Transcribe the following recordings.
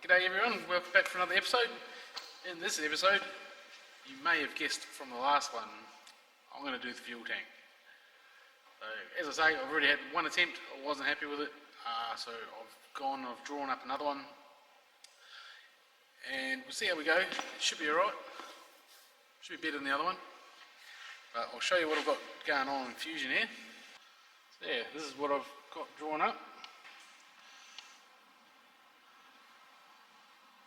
G'day everyone, welcome back for another episode. In this episode, you may have guessed from the last one, I'm going to do the fuel tank. So, as I say, I've already had one attempt, I wasn't happy with it, so I've drawn up another one, and we'll see how we go. It should be alright, should be better than the other one, but I'll show you what I've got going on in Fusion here. So yeah, this is what I've got drawn up.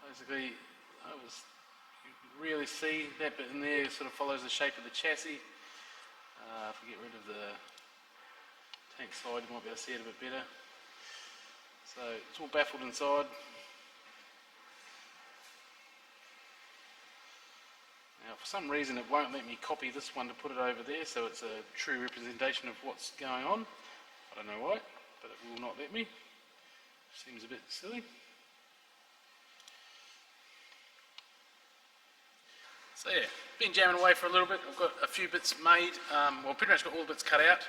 Basically, you can really see that bit in there sort of follows the shape of the chassis. If we get rid of the tank side, you might be able to see it a bit better. So it's all baffled inside. Now for some reason it won't let me copy this one to put it over there, so it's a true representation of what's going on. I don't know why, but it will not let me. Seems a bit silly. So yeah, been jamming away for a little bit. I've got a few bits made, well pretty much got all the bits cut out.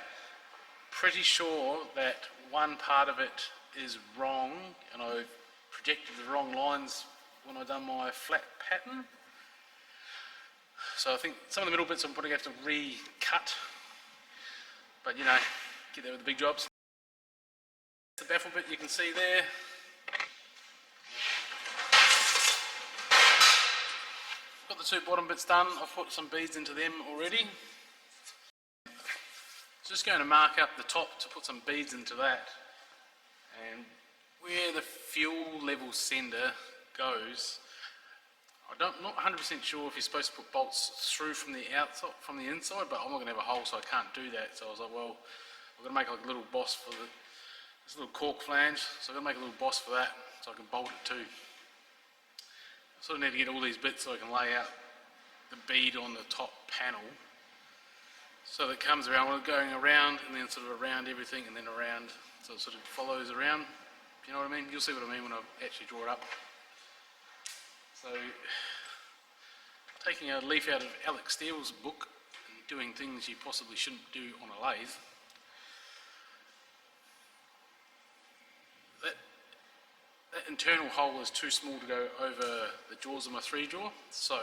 Pretty sure that one part of it is wrong and I projected the wrong lines when I done my flat pattern. So I think some of the middle bits I'm probably going to have to recut, but you know, get there with the big jobs. The baffle bit you can see there. Got the two bottom bits done, I've put some beads into them already. Just going to mark up the top to put some beads into that, and where the fuel level sender goes, I'm not 100% sure if you're supposed to put bolts through from the outside, from the inside, but I'm not going to have a hole so I can't do that. So I was like, well, I'm going to make like a little boss for this little cork flange, so I'm going to make a little boss for that so I can bolt it too. I sort of need to get all these bits so I can lay out the bead on the top panel so that it comes around, going around and then sort of around everything and then around, so it sort of follows around, if you know what I mean. You'll see what I mean when I actually draw it up. So, taking a leaf out of Alex Steele's book and doing things you possibly shouldn't do on a lathe, that internal hole is too small to go over the jaws of my 3-jaw, so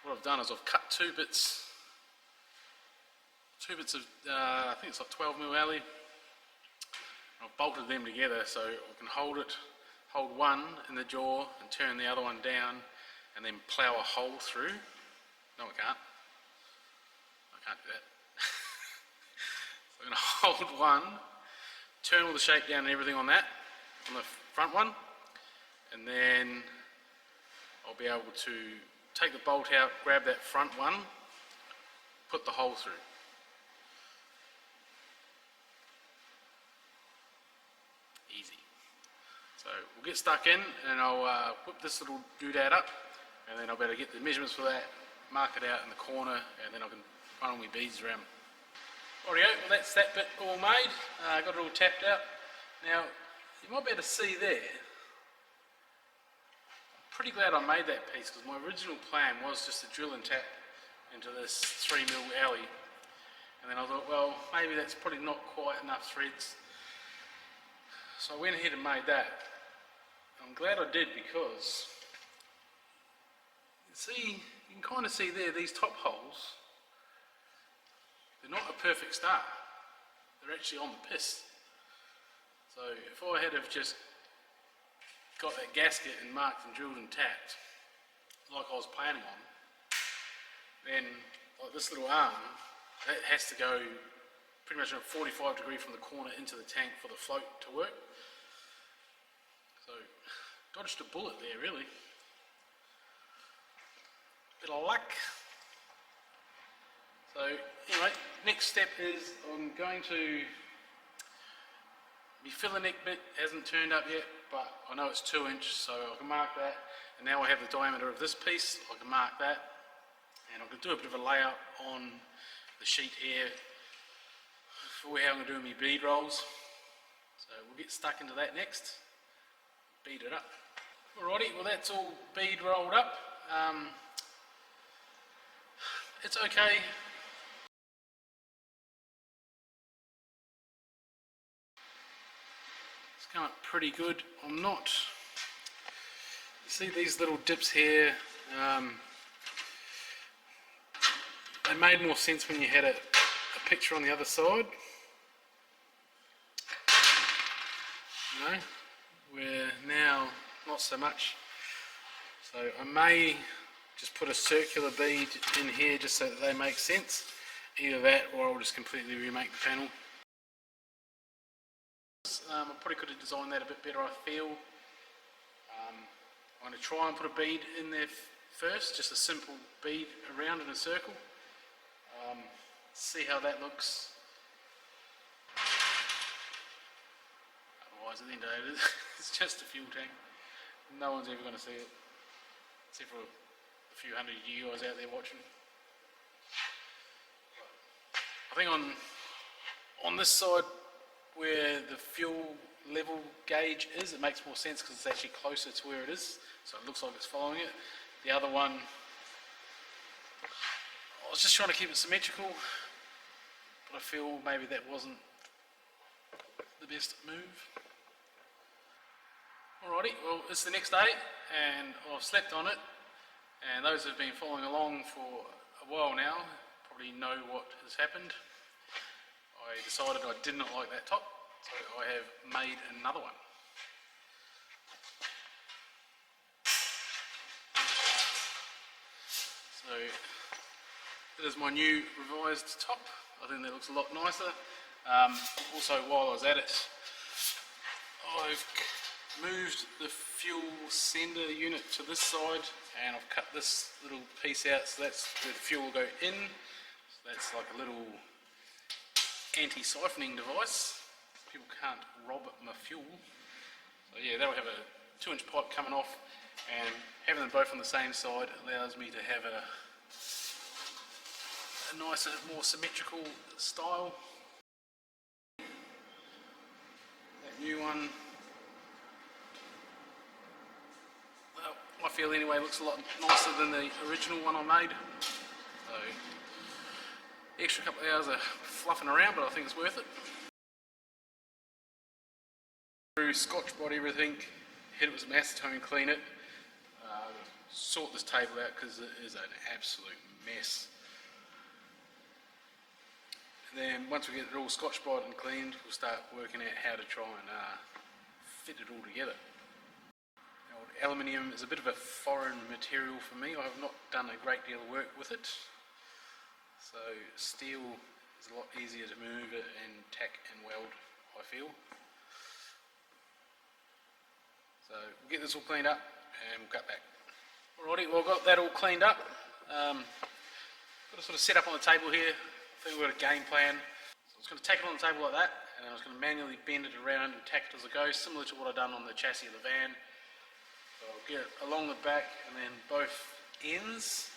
what I've done is I've cut two bits of, I think it's like 12mm alley. I've bolted them together so I can hold one in the jaw and turn the other one down and then plough a hole through. No, I can't do that. So I'm going to hold one, turn all the shape down and everything on that, on the front one, and then I'll be able to take the bolt out, grab that front one, put the hole through. Easy. So we'll get stuck in and I'll whip this little doodad up, and then I'll be able to get the measurements for that, mark it out in the corner, and then I can run all my beads around. Alrighty, well that's that bit all made. Got it all tapped out. Now you might be able to see there, I'm pretty glad I made that piece because my original plan was just to drill and tap into this 3mm alley, and then I thought, well, maybe that's probably not quite enough threads. So I went ahead and made that. I'm glad I did because you can kind of see there, these top holes, they're not a perfect start. They're actually on the piss. So if I had have just got that gasket and marked and drilled and tapped like I was planning on, then like this little arm, that has to go pretty much a 45 degree from the corner into the tank for the float to work. So dodged a bullet there really. Bit of luck. So anyway, next step is I'm going to, my filler neck bit hasn't turned up yet, but I know it's 2 inch, so I can mark that. And now I have the diameter of this piece, I can mark that. And I can do a bit of a layout on the sheet here for how I'm going to do my bead rolls. So we'll get stuck into that next, bead it up. Alrighty, well that's all bead rolled up. It's okay. It's come up pretty good. I'm not See these little dips here, they made more sense when you had a picture on the other side. You know, where now not so much. So I may just put a circular bead in here just so that they make sense. Either that or I'll just completely remake the panel. I probably could have designed that a bit better, I feel. I'm going to try and put a bead in there first, just a simple bead around in a circle. See how that looks. Otherwise at the end of the day it's just a fuel tank. No one's ever going to see it, except for a few hundred of you guys out there watching. I think on this side where the fuel level gauge is, it makes more sense because it's actually closer to where it is, so it looks like it's following it. The other one, I was just trying to keep it symmetrical, but I feel maybe that wasn't the best move. Alrighty, well it's the next day and I've slept on it, and those who have been following along for a while now probably know what has happened. I decided I did not like that top, so I have made another one. So it is my new revised top. I think that looks a lot nicer. Also, while I was at it, I've moved the fuel sender unit to this side, and I've cut this little piece out, so that's where the fuel will go in. So that's like a little anti-siphoning device. People can't rob my fuel. So yeah, that'll have a 2-inch pipe coming off, and having them both on the same side allows me to have a nicer, more symmetrical style. That new one, well, I feel anyway, looks a lot nicer than the original one I made. So extra couple of hours of fluffing around, but I think it's worth it. Through Scotch Brite everything, hit it with some acetone, clean it, sort this table out because it is an absolute mess. And then once we get it all Scotch Brite and cleaned, we'll start working out how to try and fit it all together. Aluminium is a bit of a foreign material for me. I have not done a great deal of work with it. So steel is a lot easier to move it and tack and weld, I feel. So we'll get this all cleaned up and we'll cut back. Alrighty, well I've got that all cleaned up. Got a sort of set up on the table here. I think we've got a game plan. So I'm just going to tack it on the table like that, and I'm just going to manually bend it around and tack it as it goes, similar to what I've done on the chassis of the van. So I'll get it along the back and then both ends.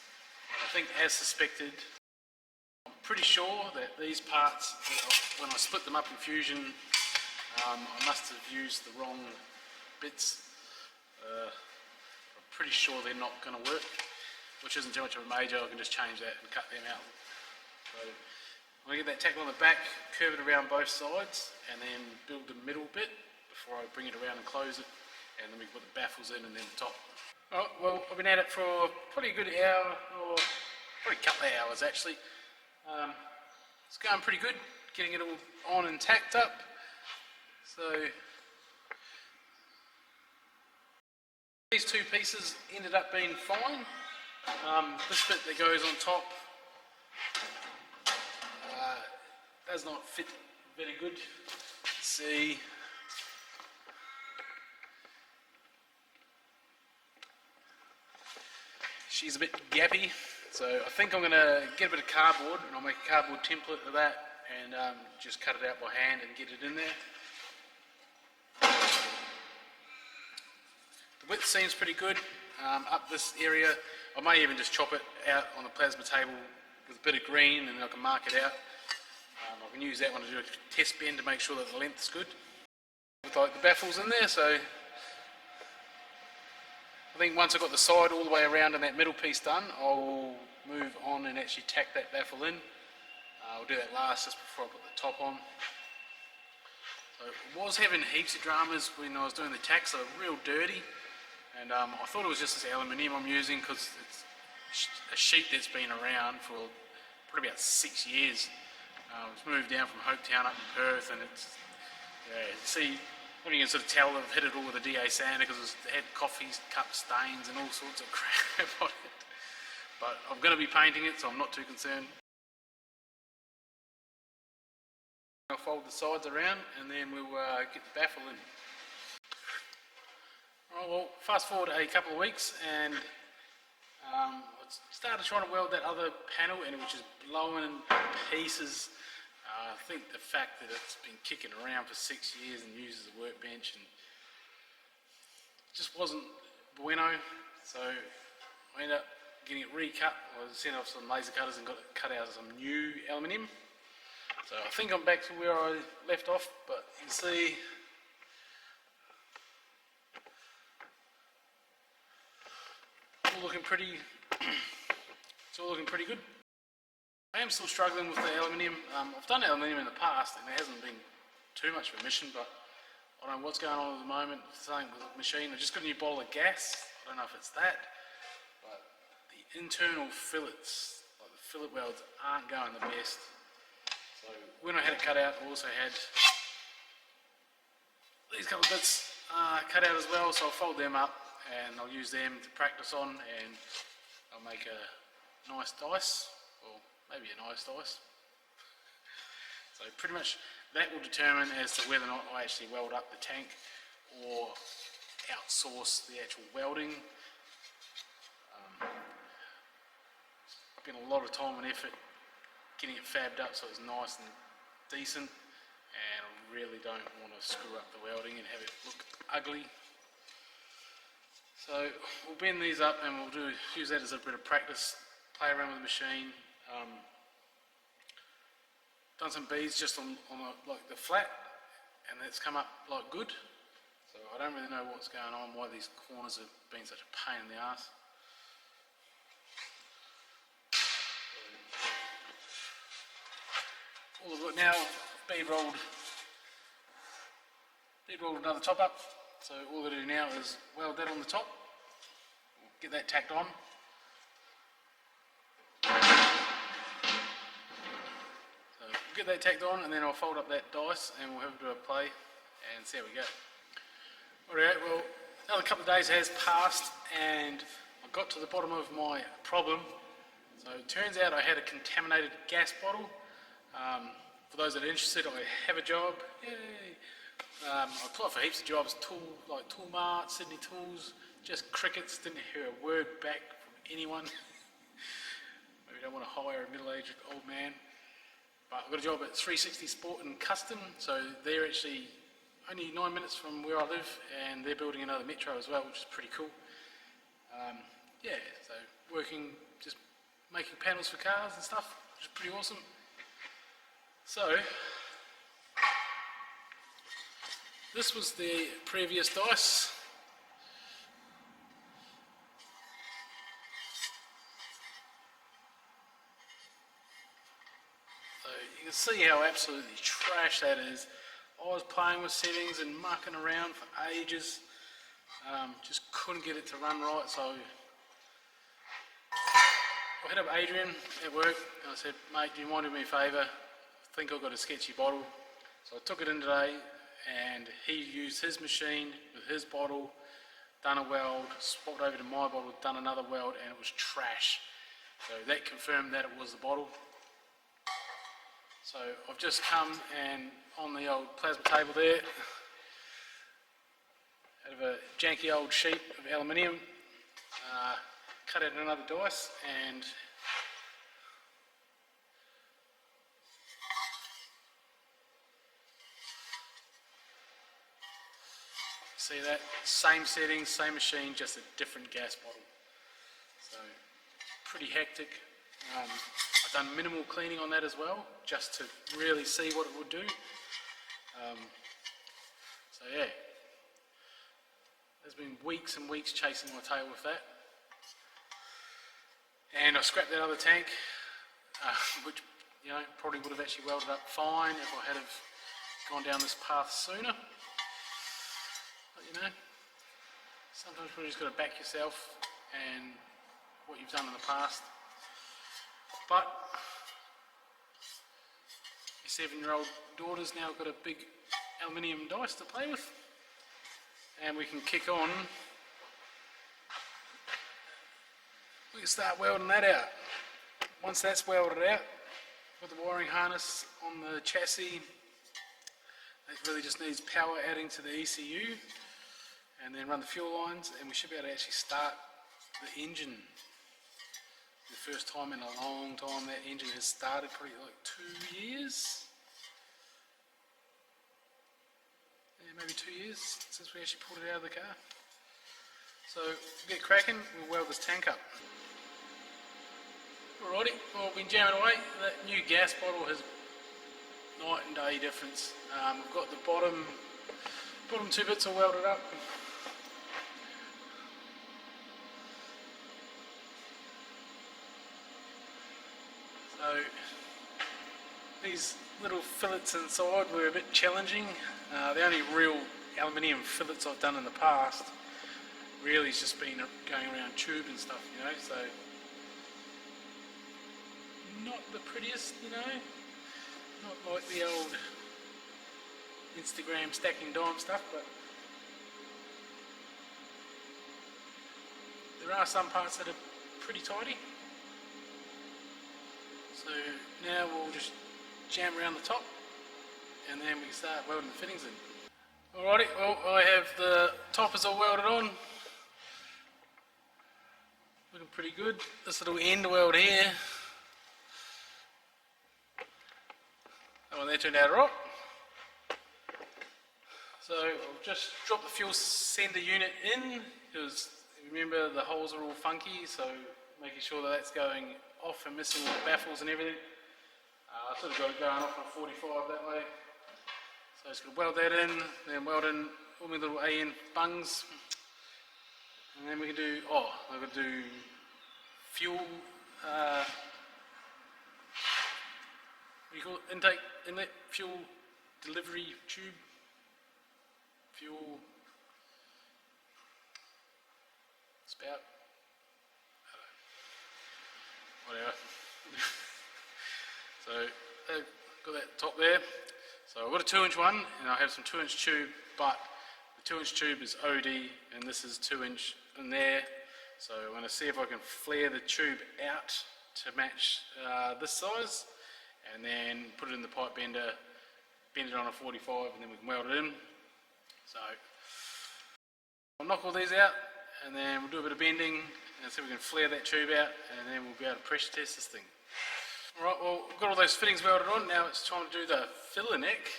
I think as suspected, I'm pretty sure that these parts, when I split them up in Fusion, I must have used the wrong bits. I'm pretty sure they're not going to work, which isn't too much of a major. I can just change that and cut them out. So I'm going to get that tackle on the back, curve it around both sides, and then build the middle bit before I bring it around and close it, and then we can put the baffles in and then the top. Alright, well I've been at it for probably a good hour, or probably a couple of hours actually. It's going pretty good, getting it all on and tacked up. So these two pieces ended up being fine. This bit that goes on top does not fit very good. Let's see. She's a bit gappy, so I think I'm going to get a bit of cardboard and I'll make a cardboard template of that and just cut it out by hand and get it in there. The width seems pretty good. Up this area, I may even just chop it out on the plasma table with a bit of green and then I can mark it out. I can use that one to do a test bend to make sure that the length's good. With like the baffles in there, so I think once I've got the side all the way around and that middle piece done, I'll move on and actually tack that baffle in. I'll do that last just before I put the top on. So I was having heaps of dramas when I was doing the tacks, they were real dirty, and and I thought it was just this aluminium I'm using because it's a sheet that's been around for probably about 6 years. It's moved down from Hopetown up to Perth, and it's, see, you can sort of tell I've hit it all with a DA sander because it had coffee cup stains and all sorts of crap on it. But I'm going to be painting it, so I'm not too concerned. I'll fold the sides around and then we'll get the baffle in. Alright, well, fast forward a couple of weeks and I started trying to weld that other panel and it was just blowing in pieces. I think the fact that it's been kicking around for 6 years and used as a workbench and just wasn't bueno, so I ended up getting it recut. I sent off some laser cutters and got it cut out of some new aluminium. So I think I'm back to where I left off, but you can see it's all looking pretty good. I am still struggling with the aluminium. I've done aluminium in the past and it hasn't been too much of a mission, but I don't know what's going on at the moment. Same with the machine. I just got a new bottle of gas. I don't know if it's that, but the internal fillets, like the fillet welds, aren't going the best. So when I had it cut out, I also had these couple of bits cut out as well, so I'll fold them up and I'll use them to practice on and I'll make a nice dice, or maybe a nice dice. So pretty much that will determine as to whether or not I actually weld up the tank or outsource the actual welding. Spent a lot of time and effort getting it fabbed up so it's nice and decent, and I really don't want to screw up the welding and have it look ugly. So we'll bend these up and we'll use that as a bit of practice, play around with the machine. Done some beads just on like the flat, and that's come up like good. So I don't really know what's going on, why these corners have been such a pain in the ass. All I've got now, bead rolled another top up, so all I do now is weld that on the top, get that tacked on. So get that tacked on and then I'll fold up that dice and we'll have a bit of a play and see how we go. Alright, well, another couple of days has passed and I got to the bottom of my problem. So it turns out I had a contaminated gas bottle. For those that are interested, I have a job. Yay! I applied for heaps of jobs, like Tool Mart, Sydney Tools, just crickets, didn't hear a word back from anyone. Maybe don't want to hire a middle-aged old man. But I've got a job at 360 Sport and Custom, so they're actually only 9 minutes from where I live, and they're building another metro as well, which is pretty cool. Yeah, so working, just making panels for cars and stuff, which is pretty awesome. So, this was the previous dice. So you can see how absolutely trash that is. I was playing with settings and mucking around for ages. Just couldn't get it to run right, so I hit up Adrian at work and I said, mate, do you mind doing me a favour? I think I've got a sketchy bottle. So I took it in today and he used his machine with his bottle, done a weld, swapped over to my bottle, done another weld, and it was trash. So that confirmed that it was the bottle. So I've just come and on the old plasma table there, out of a janky old sheet of aluminium, cut out another dice and see that? Same settings, same machine, just a different gas bottle. So pretty hectic. I've done minimal cleaning on that as well, just to really see what it would do. So yeah, there's been weeks and weeks chasing my tail with that. And I scrapped that other tank, which probably would have actually welded up fine if I had have gone down this path sooner. But Sometimes you've just got to back yourself and what you've done in the past. But your 7-year-old daughter's now got a big aluminium dice to play with, and we can kick on. We can start welding that out. Once that's welded out, with the wiring harness on the chassis, it really just needs power adding to the ECU, and then run the fuel lines, and we should be able to actually start the engine. The first time in a long time that engine has started, probably like 2 years. Yeah, maybe 2 years since we actually pulled it out of the car. So we'll get cracking, we'll weld this tank up. Alrighty, well, we've been jamming away. That new gas bottle has night and day difference. We've got the bottom 2 bits all welded up. So these little fillets inside were a bit challenging. The only real aluminium fillets I've done in the past really has just been going around tube and stuff, you know, so not the prettiest, you know, not like the old Instagram stacking dime stuff, but there are some parts that are pretty tidy. So now we'll just jam around the top and then we can start welding the fittings in. Alrighty, well, I have the toppers all welded on. Looking pretty good. This little end weld here, that one there turned out right. So I'll just drop the fuel sender unit in, because remember the holes are all funky, so making sure that that's going off and missing all the baffles and everything. I've sort of got it going off on a 45 that way. So just going to weld that in, then weld in all my little AN bungs. And then we can do, I've got to do fuel, what do you call it? Inlet, fuel delivery tube, fuel spout, whatever. So got that top there. So I've got a 2-inch one, and I have some 2-inch tube, but the 2-inch tube is OD, and this is 2-inch in there. So I'm going to see if I can flare the tube out to match this size, and then put it in the pipe bender, bend it on a 45, and then we can weld it in. So I'll knock all these out, and then we'll do a bit of bending and see if we can flare that tube out, and then we'll be able to pressure test this thing. Alright, well, we've got all those fittings welded on. Now it's time to do the filler neck.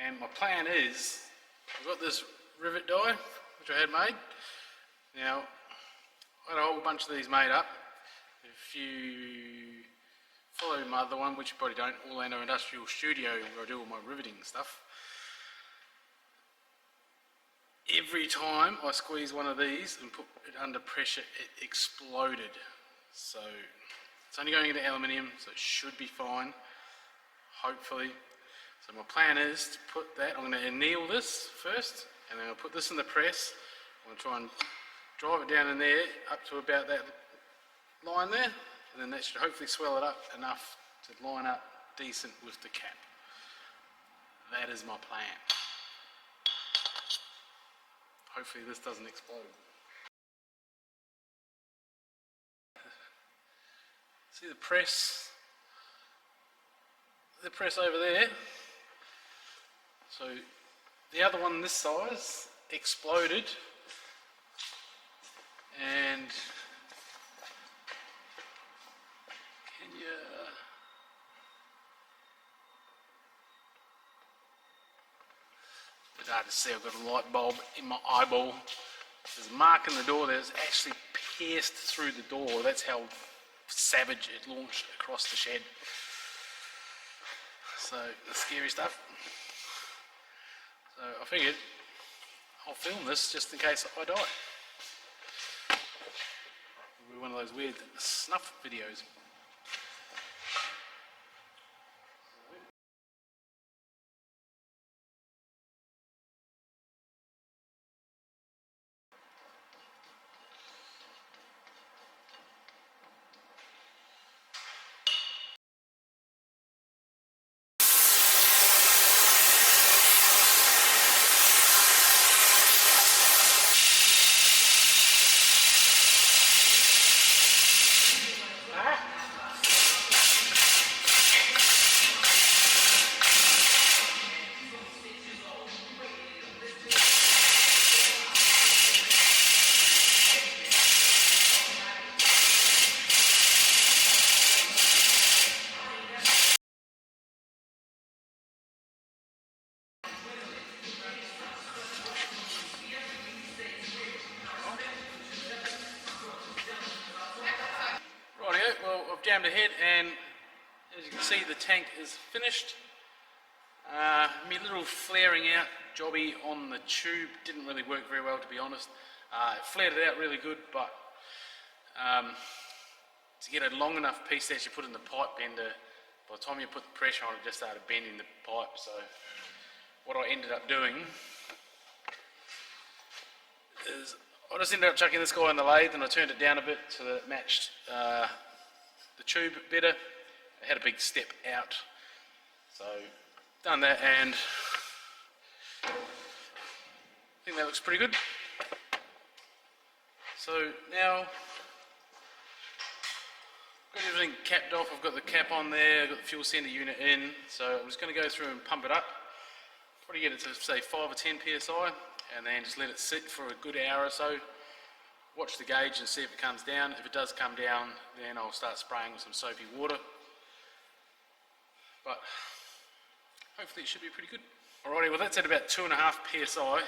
And my plan is, I've got this rivet die, which I had made. Now, I had a whole bunch of these made up. If you follow my other one, which you probably don't, Orlando Industrial Studio, where I do all my riveting stuff, every time I squeeze one of these and put it under pressure, it exploded. So it's only going into aluminium, so it should be fine, hopefully. So my plan is to put that, I'm going to anneal this first, and then I'll put this in the press. I'm going to try and drive it down in there up to about that line there, and then that should hopefully swell it up enough to line up decent with the cap. That is my plan. Hopefully this doesn't explode. See the press over there? So the other one this size exploded, and can you it's hard to see, I've got a light bulb in my eyeball. There's a mark in the door that's actually pierced through the door. That's how savage it launched across the shed. So, the scary stuff. So I figured I'll film this just in case I die. It'll be one of those weird snuff videos. jammed ahead, and as you can see, the tank is finished. My little flaring out jobby on the tube didn't really work very well, to be honest. It flared it out really good, but to get a long enough piece to actually put in the pipe bender, by the time you put the pressure on it, just started bending the pipe. So what I ended up doing is I just ended up chucking this guy in the lathe, and I turned it down a bit so that it matched the tube better. It had a big step out, so done that, and I think that looks pretty good. So now got everything capped off. I've got the cap on there, I've got the fuel sender unit in, so I'm just going to go through and pump it up, probably get it to say 5 or 10 psi, and then just let it sit for a good hour or so. Watch the gauge and see if it comes down. If it does come down, then I'll start spraying with some soapy water, but hopefully it should be pretty good. Alrighty, well that's at about 2.5 psi,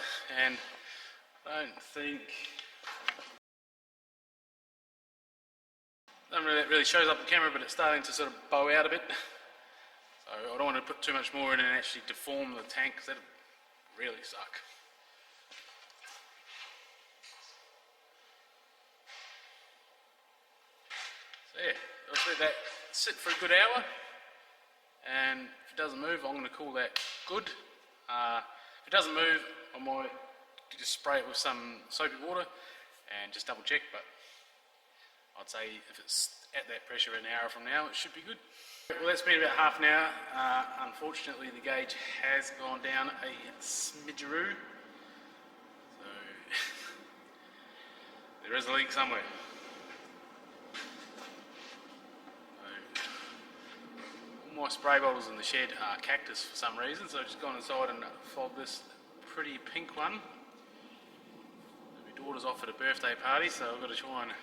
and I don't think that really shows up on camera, but it's starting to sort of bow out a bit. So I don't want to put too much more in and actually deform the tank, because that'd really suck. So yeah, I'll just let that sit for a good hour, and if it doesn't move, I'm going to call that good. If it doesn't move, I might just spray it with some soapy water and just double check, but I'd say if it's at that pressure an hour from now, it should be good. Well, that's been about half an hour. Unfortunately, the gauge has gone down a smidgeroo, so there is a leak somewhere. All my spray bottles in the shed are cactus for some reason, so I've just gone inside and fogged this pretty pink one. My daughter's off at a birthday party, so I've got to try and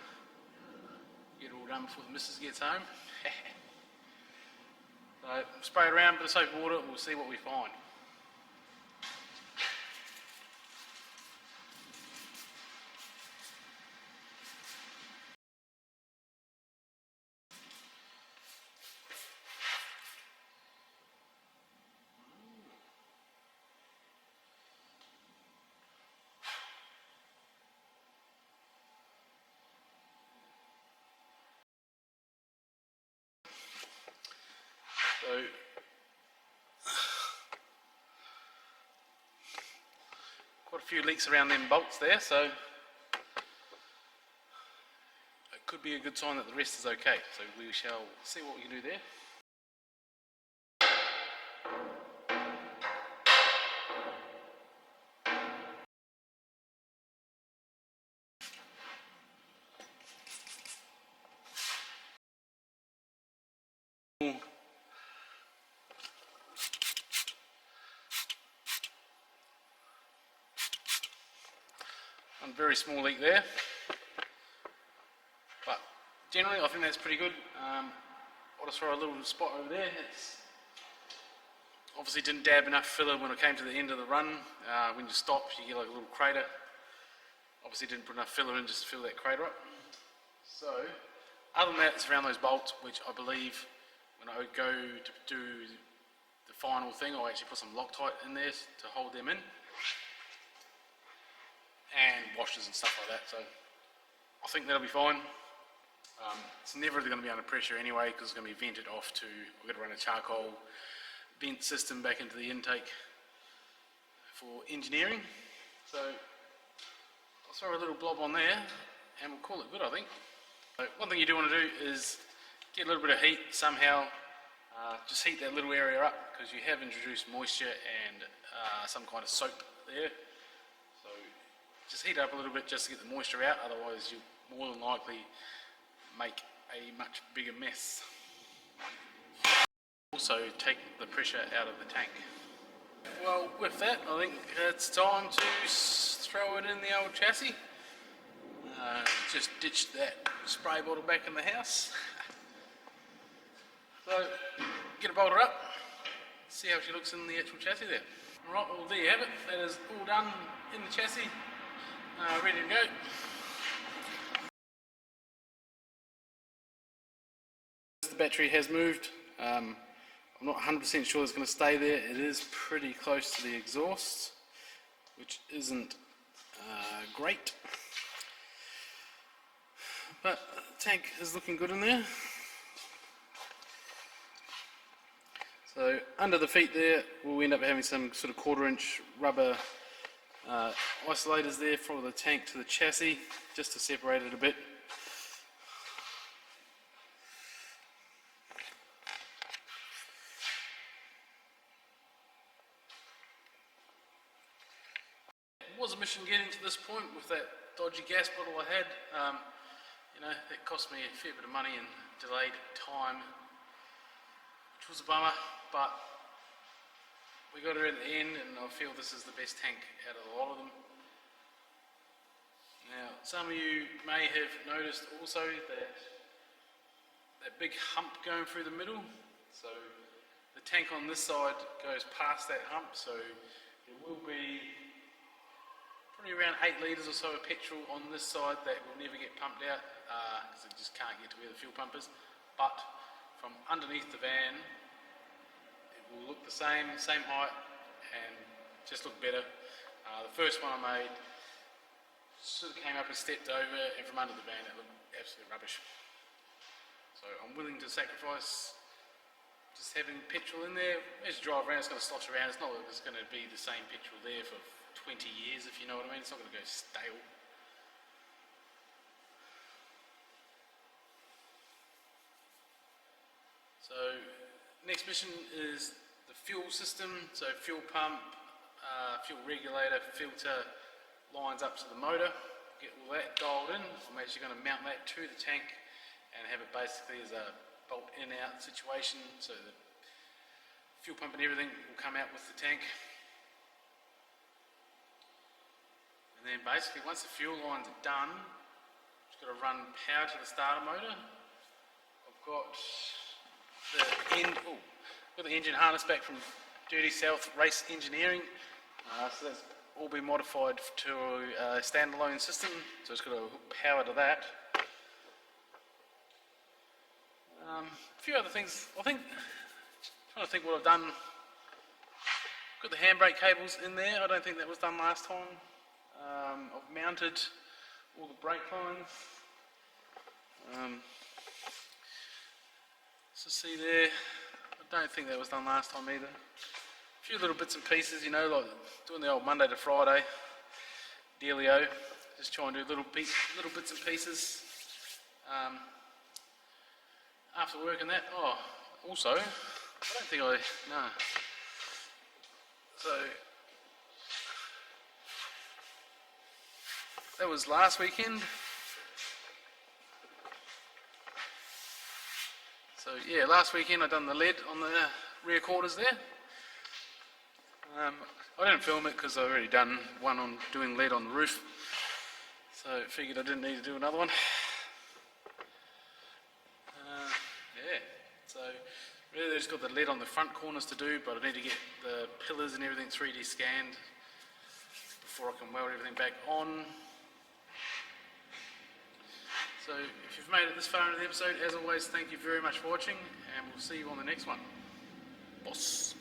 get it all done before the missus gets home. So spray it around, bit of soap and water, and we'll see what we find. So quite a few leaks around them bolts there, so it could be a good sign that the rest is okay. So we shall see what we can do there. One very small leak there, but generally I think that's pretty good. I'll just throw a little spot over there. It's obviously didn't dab enough filler when I came to the end of the run. When you stop, you get like a little crater. Obviously didn't put enough filler in just to fill that crater up. So other than that, it's around those bolts, which I believe when I go to do the final thing, I'll actually put some Loctite in there to hold them in, and washers and stuff like that. So I think that'll be fine. It's never really going to be under pressure anyway, because it's going to be vented off to, we're going to run a charcoal vent system back into the intake for engineering. So I'll throw a little blob on there and we'll call it good, I think. So one thing you do want to do is get a little bit of heat somehow. Just heat that little area up, because you have introduced moisture and some kind of soap there. So just heat it up a little bit just to get the moisture out, otherwise you'll more than likely make a much bigger mess. Also take the pressure out of the tank. Well, with that, I think it's time to throw it in the old chassis. Just ditched that spray bottle back in the house. So get it bolted up, see how she looks in the actual chassis there. Alright, well there you have it. That is all done in the chassis, ready to go. battery has moved. I'm not 100% sure it's going to stay there. It is pretty close to the exhaust, which isn't great. But the tank is looking good in there. So under the feet there, we'll end up having some sort of 1/4-inch rubber isolators there from the tank to the chassis, just to separate it a bit. It was a mission getting to this point with that dodgy gas bottle I had. You know, it cost me a fair bit of money and delayed time, which was a bummer, but we got her at the end, and I feel this is the best tank out of a lot of them. Now, some of you may have noticed also that big hump going through the middle. So the tank on this side goes past that hump, so there will be probably around 8 litres or so of petrol on this side that will never get pumped out because it just can't get to where the fuel pump is. But from underneath the van, will look the same height, and just look better. The first one I made sort of came up and stepped over, and from under the van it looked absolute rubbish. So I'm willing to sacrifice just having petrol in there. As you drive around, it's going to slosh around. It's not like it's going to be the same petrol there for 20 years, if you know what I mean. It's not going to go stale. So next mission is the fuel system, so fuel pump, fuel regulator, filter, lines up to the motor. Get all that dialed in. I'm actually going to mount that to the tank and have it basically as a bolt in out situation, so the fuel pump and everything will come out with the tank. And then basically once the fuel lines are done, just got to run power to the starter motor. I've got the engine harness back from Dirty South Race Engineering, so that's all been modified to a standalone system, so it's got to hook power to that. A few other things, trying to think what I've done. Got the handbrake cables in there, I don't think that was done last time. I've mounted all the brake lines. So see there, I don't think that was done last time either. A few little bits and pieces, you know, like doing the old Monday to Friday dealio. Just try and do little bits and pieces. After working that, also, I don't think no. So, that was last weekend. So yeah, last weekend I done the lead on the rear quarters there. I didn't film it because I've already done one on doing lead on the roof, so I figured I didn't need to do another one. Yeah, so really they've just got the lead on the front corners to do, but I need to get the pillars and everything 3D scanned before I can weld everything back on. So if you've made it this far into the episode, as always, thank you very much for watching, and we'll see you on the next one. Boss.